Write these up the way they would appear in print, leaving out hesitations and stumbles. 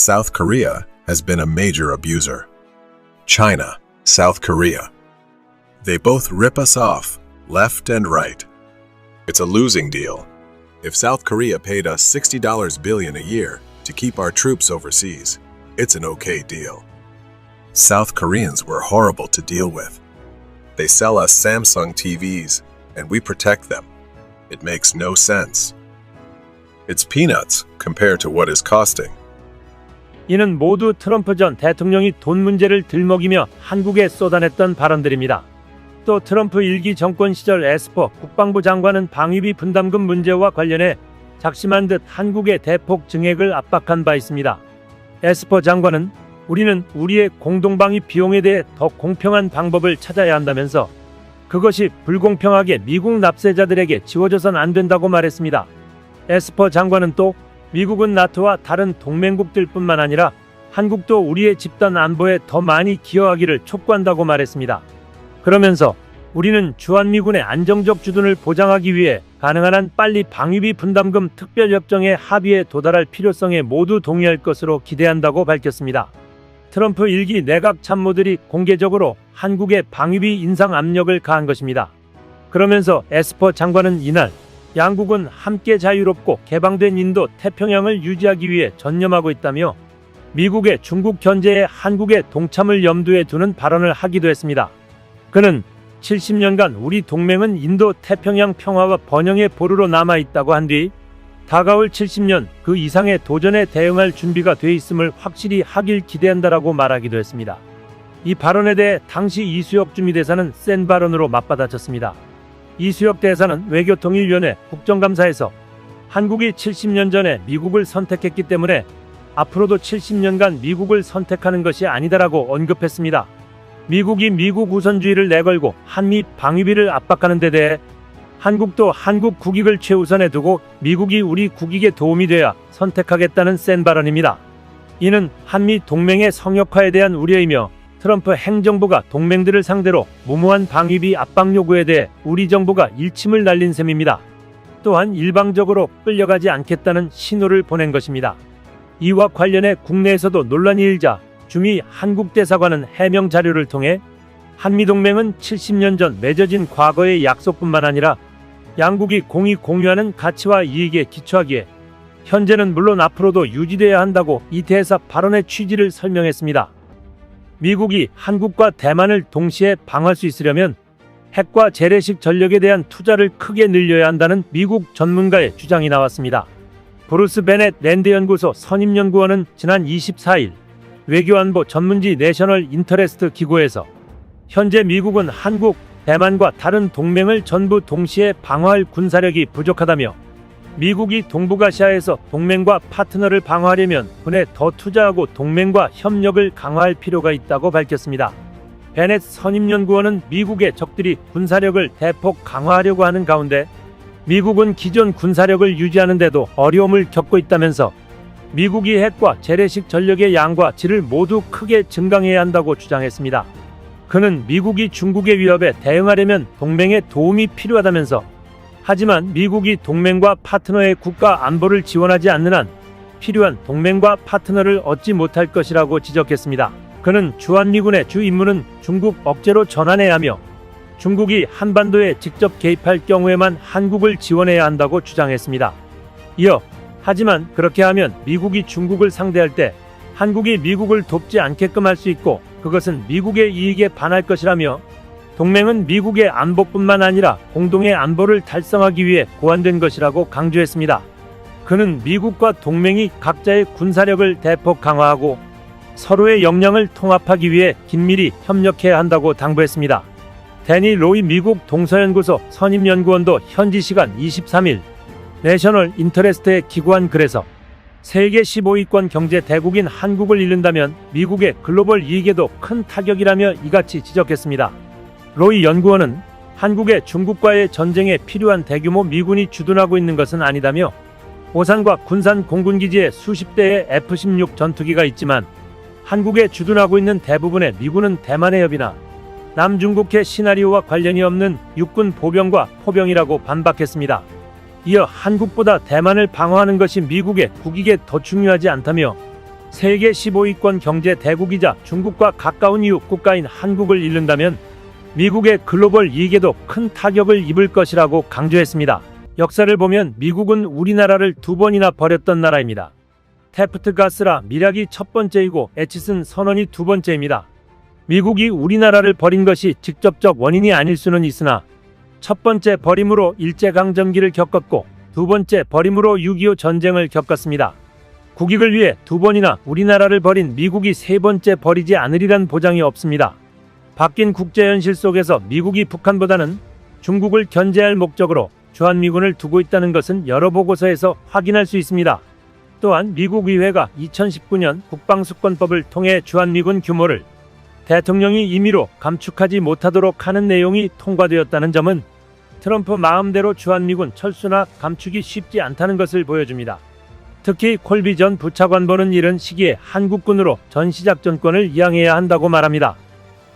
South Korea has been a major abuser. China, South Korea. They both rip us off, left and right. It's a losing deal. If South Korea paid us $60 billion a year to keep our troops overseas, it's an okay deal. South Koreans were horrible to deal with. They sell us Samsung TVs, and we protect them. It makes no sense. It's peanuts compared to what is costing. 이는 모두 트럼프 전 대통령이 돈 문제를 들먹이며 한국에 쏟아냈던 발언들입니다. 또 트럼프 1기 정권 시절 에스퍼 국방부 장관은 방위비 분담금 문제와 관련해 작심한 듯 한국의 대폭 증액을 압박한 바 있습니다. 에스퍼 장관은 우리는 우리의 공동방위 비용에 대해 더 공평한 방법을 찾아야 한다면서 그것이 불공평하게 미국 납세자들에게 지워져선 안 된다고 말했습니다. 에스퍼 장관은 또 미국은 나토와 다른 동맹국들뿐만 아니라 한국도 우리의 집단 안보에 더 많이 기여하기를 촉구한다고 말했습니다. 그러면서 우리는 주한미군의 안정적 주둔을 보장하기 위해 가능한 한 빨리 방위비 분담금 특별협정의 합의에 도달할 필요성에 모두 동의할 것으로 기대한다고 밝혔습니다. 트럼프 1기 내각 참모들이 공개적으로 한국의 방위비 인상 압력을 가한 것입니다. 그러면서 에스퍼 장관은 이날 양국은 함께 자유롭고 개방된 인도 태평양을 유지하기 위해 전념하고 있다며 미국의 중국 견제에 한국의 동참을 염두에 두는 발언을 하기도 했습니다. 그는 70년간 우리 동맹은 인도 태평양 평화와 번영의 보루로 남아있다고 한 뒤 다가올 70년 그 이상의 도전에 대응할 준비가 돼 있음을 확실히 하길 기대한다라고 말하기도 했습니다. 이 발언에 대해 당시 이수혁 주미대사는 센 발언으로 맞받아쳤습니다. 이수혁 대사는 외교통일위원회 국정감사에서 한국이 70년 전에 미국을 선택했기 때문에 앞으로도 70년간 미국을 선택하는 것이 아니다라고 언급했습니다. 미국이 미국 우선주의를 내걸고 한미 방위비를 압박하는 데 대해 한국도 한국 국익을 최우선에 두고 미국이 우리 국익에 도움이 돼야 선택하겠다는 센 발언입니다. 이는 한미 동맹의 성역화에 대한 우려이며 트럼프 행정부가 동맹들을 상대로 무모한 방위비 압박 요구에 대해 우리 정부가 일침을 날린 셈입니다. 또한 일방적으로 끌려가지 않겠다는 신호를 보낸 것입니다. 이와 관련해 국내에서도 논란이 일자 주미 한국 대사관은 해명 자료를 통해 한미동맹은 70년 전 맺어진 과거의 약속뿐만 아니라 양국이 공히 공유하는 가치와 이익에 기초하기에 현재는 물론 앞으로도 유지돼야 한다고 이 대사 발언의 취지를 설명했습니다. 미국이 한국과 대만을 동시에 방어할 수 있으려면 핵과 재래식 전력에 대한 투자를 크게 늘려야 한다는 미국 전문가의 주장이 나왔습니다. 브루스 베넷 랜드연구소 선임연구원은 지난 24일 외교안보 전문지 내셔널 인터레스트 기고에서 현재 미국은 한국, 대만과 다른 동맹을 전부 동시에 방어할 군사력이 부족하다며 미국이 동북아시아에서 동맹과 파트너를 방어하려면 분에 더 투자하고 동맹과 협력을 강화할 필요가 있다고 밝혔습니다. 베넷 선임연구원은 미국의 적들이 군사력을 대폭 강화하려고 하는 가운데 미국은 기존 군사력을 유지하는 데도 어려움을 겪고 있다면서 미국이 핵과 재래식 전력의 양과 질을 모두 크게 증강해야 한다고 주장했습니다. 그는 미국이 중국의 위협에 대응하려면 동맹의 도움이 필요하다면서 하지만 미국이 동맹과 파트너의 국가 안보를 지원하지 않는 한 필요한 동맹과 파트너를 얻지 못할 것이라고 지적했습니다. 그는 주한미군의 주 임무는 중국 억제로 전환해야 하며 중국이 한반도에 직접 개입할 경우에만 한국을 지원해야 한다고 주장했습니다. 이어 하지만 그렇게 하면 미국이 중국을 상대할 때 한국이 미국을 돕지 않게끔 할 수 있고 그것은 미국의 이익에 반할 것이라며 동맹은 미국의 안보뿐만 아니라 공동의 안보를 달성하기 위해 고안된 것이라고 강조했습니다. 그는 미국과 동맹이 각자의 군사력을 대폭 강화하고 서로의 역량을 통합하기 위해 긴밀히 협력해야 한다고 당부했습니다. 데니 로이 미국 동서연구소 선임연구원도 현지 시간 23일 내셔널 인터레스트에 기고한 글에서 세계 15위권 경제 대국인 한국을 잃는다면 미국의 글로벌 이익에도 큰 타격이라며 이같이 지적했습니다. 로이 연구원은 한국의 중국과의 전쟁에 필요한 대규모 미군이 주둔하고 있는 것은 아니다며 오산과 군산 공군기지에 수십 대의 F-16 전투기가 있지만 한국에 주둔하고 있는 대부분의 미군은 대만의 협이나 남중국해 시나리오와 관련이 없는 육군 보병과 포병이라고 반박했습니다. 이어 한국보다 대만을 방어하는 것이 미국의 국익에 더 중요하지 않다며 세계 15위권 경제 대국이자 중국과 가까운 이웃 국가인 한국을 잃는다면 미국의 글로벌 이익에도 큰 타격을 입을 것이라고 강조했습니다. 역사를 보면 미국은 우리나라를 2번이나 버렸던 나라입니다. 태프트 가스라 밀약이 첫 번째이고 에치슨 선언이 두 번째입니다. 미국이 우리나라를 버린 것이 직접적 원인이 아닐 수는 있으나 첫 번째 버림으로 일제강점기를 겪었고 두 번째 버림으로 6.25 전쟁을 겪었습니다. 국익을 위해 2번이나 우리나라를 버린 미국이 세 번째 버리지 않으리란 보장이 없습니다. 바뀐 국제현실 속에서 미국이 북한보다는 중국을 견제할 목적으로 주한미군을 두고 있다는 것은 여러 보고서에서 확인할 수 있습니다. 또한 미국 의회가 2019년 국방수권법을 통해 주한미군 규모를 대통령이 임의로 감축하지 못하도록 하는 내용이 통과되었다는 점은 트럼프 마음대로 주한미군 철수나 감축이 쉽지 않다는 것을 보여줍니다. 특히 콜비 전 부차관보는 이른 시기에 한국군으로 전시작전권을 이양해야 한다고 말합니다.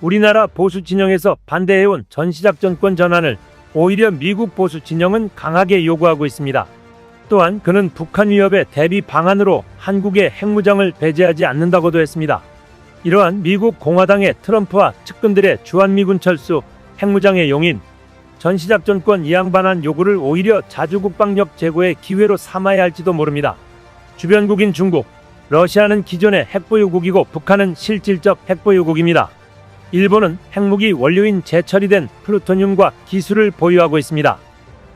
우리나라 보수 진영에서 반대해온 전시작전권 전환을 오히려 미국 보수 진영은 강하게 요구하고 있습니다. 또한 그는 북한 위협에 대비 방안으로 한국의 핵무장을 배제하지 않는다고도 했습니다. 이러한 미국 공화당의 트럼프와 측근들의 주한미군 철수, 핵무장의 용인, 전시작전권 이양 반환 요구를 오히려 자주국방력 제고의 기회로 삼아야 할지도 모릅니다. 주변국인 중국, 러시아는 기존의 핵보유국이고 북한은 실질적 핵보유국입니다. 일본은 핵무기 원료인 재처리된 플루토늄과 기술을 보유하고 있습니다.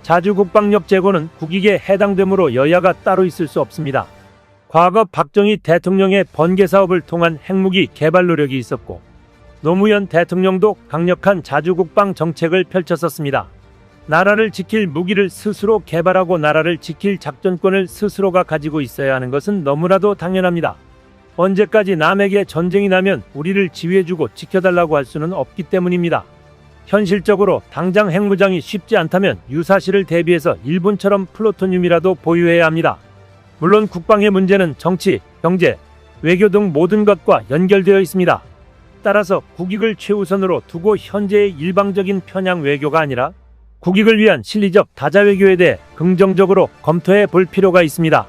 자주국방력 제고는 국익에 해당되므로 여야가 따로 있을 수 없습니다. 과거 박정희 대통령의 번개 사업을 통한 핵무기 개발 노력이 있었고 노무현 대통령도 강력한 자주국방 정책을 펼쳤었습니다. 나라를 지킬 무기를 스스로 개발하고 나라를 지킬 작전권을 스스로가 가지고 있어야 하는 것은 너무나도 당연합니다. 언제까지 남에게 전쟁이 나면 우리를 지휘해주고 지켜달라고 할 수는 없기 때문입니다. 현실적으로 당장 핵무장이 쉽지 않다면 유사시를 대비해서 일본처럼 플루토늄이라도 보유해야 합니다. 물론 국방의 문제는 정치, 경제, 외교 등 모든 것과 연결되어 있습니다. 따라서 국익을 최우선으로 두고 현재의 일방적인 편향 외교가 아니라 국익을 위한 실리적 다자 외교에 대해 긍정적으로 검토해 볼 필요가 있습니다.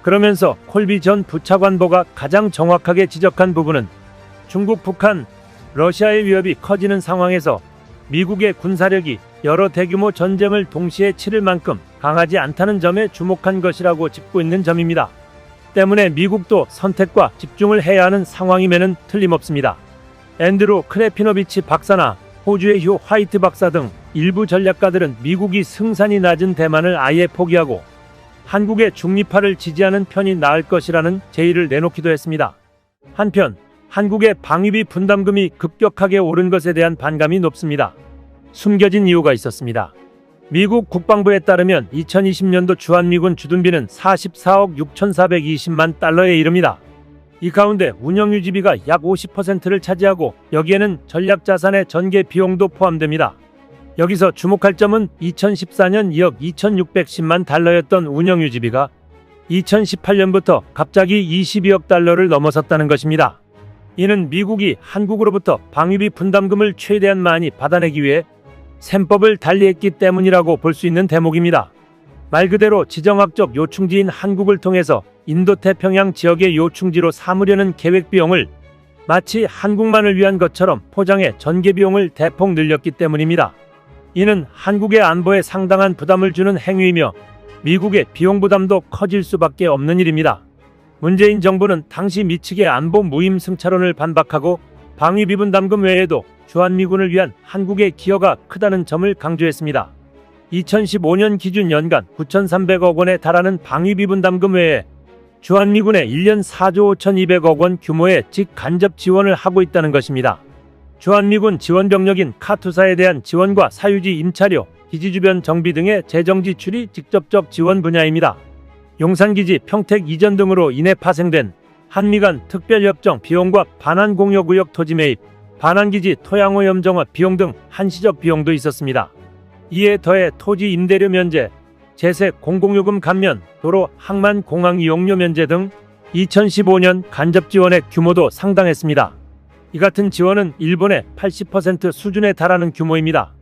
그러면서 콜비 전 부차관보가 가장 정확하게 지적한 부분은 중국, 북한, 러시아의 위협이 커지는 상황에서 미국의 군사력이 여러 대규모 전쟁을 동시에 치를 만큼 강하지 않다는 점에 주목한 것이라고 짚고 있는 점입니다. 때문에 미국도 선택과 집중을 해야 하는 상황임에는 틀림없습니다. 앤드루 크레피노비치 박사나 호주의 휴 화이트 박사 등 일부 전략가들은 미국이 승산이 낮은 대만을 아예 포기하고 한국의 중립화를 지지하는 편이 나을 것이라는 제의를 내놓기도 했습니다. 한편 한국의 방위비 분담금이 급격하게 오른 것에 대한 반감이 높습니다. 숨겨진 이유가 있었습니다. 미국 국방부에 따르면 2020년도 주한미군 주둔비는 44억 6,420만 달러에 이릅니다. 이 가운데 운영유지비가 약 50%를 차지하고 여기에는 전략자산의 전개 비용도 포함됩니다. 여기서 주목할 점은 2014년 2억 2,610만 달러였던 운영유지비가 2018년부터 갑자기 22억 달러를 넘어섰다는 것입니다. 이는 미국이 한국으로부터 방위비 분담금을 최대한 많이 받아내기 위해 셈법을 달리했기 때문이라고 볼 수 있는 대목입니다. 말 그대로 지정학적 요충지인 한국을 통해서 인도태평양 지역의 요충지로 삼으려는 계획 비용을 마치 한국만을 위한 것처럼 포장해 전개 비용을 대폭 늘렸기 때문입니다. 이는 한국의 안보에 상당한 부담을 주는 행위이며 미국의 비용 부담도 커질 수밖에 없는 일입니다. 문재인 정부는 당시 미측의 안보 무임승차론을 반박하고 방위비 분담금 외에도 주한미군을 위한 한국의 기여가 크다는 점을 강조했습니다. 2015년 기준 연간 9,300억 원에 달하는 방위비 분담금 외에 주한미군에 1년 4조 5,200억 원 규모의 직간접 지원을 하고 있다는 것입니다. 주한미군 지원병력인 카투사에 대한 지원과 사유지 임차료, 기지 주변 정비 등의 재정 지출이 직접적 지원 분야입니다. 용산기지 평택 이전 등으로 인해 파생된 한미 간 특별협정 비용과 반환공여구역 토지 매입, 반환기지 토양오염 정화 비용 등 한시적 비용도 있었습니다. 이에 더해 토지 임대료 면제, 재세 공공요금 감면, 도로 항만 공항 이용료 면제 등 2015년 간접 지원의 규모도 상당했습니다. 이 같은 지원은 일본의 80% 수준에 달하는 규모입니다.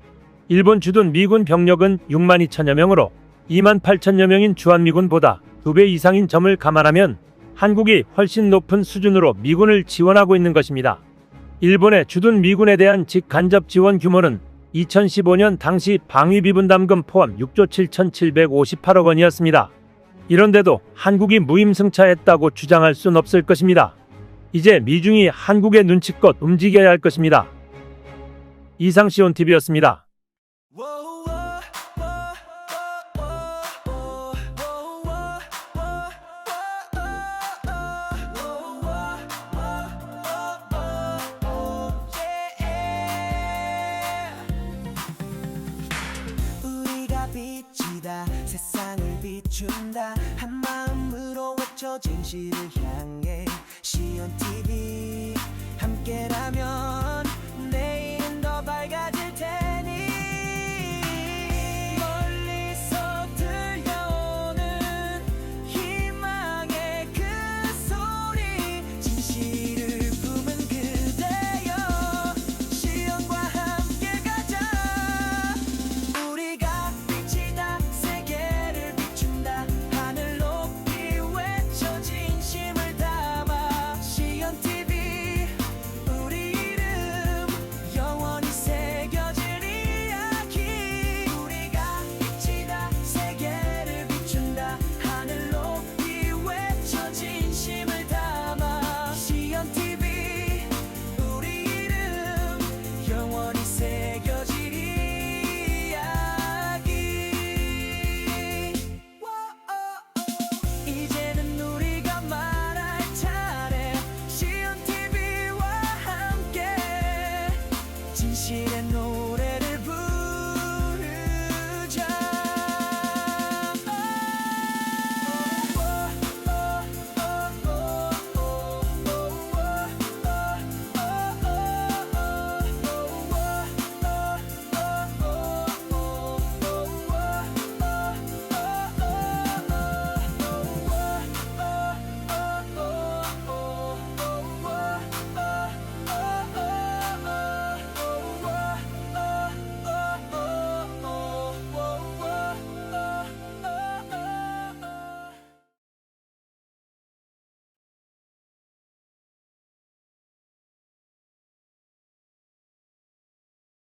일본 주둔 미군 병력은 6만 2천여 명으로 2만 8천여 명인 주한미군보다 2배 이상인 점을 감안하면 한국이 훨씬 높은 수준으로 미군을 지원하고 있는 것입니다. 일본의 주둔 미군에 대한 직간접 지원 규모는 2015년 당시 방위비 분담금 포함 6조 7,758억 원이었습니다. 이런데도 한국이 무임승차했다고 주장할 순 없을 것입니다. 이제 미중이 한국의 눈치껏 움직여야 할 것입니다. 이상 시온TV였습니다. 빛이다 세상을 비춘다 한마음으로 외쳐 진실을 향해 시온TV 함께라면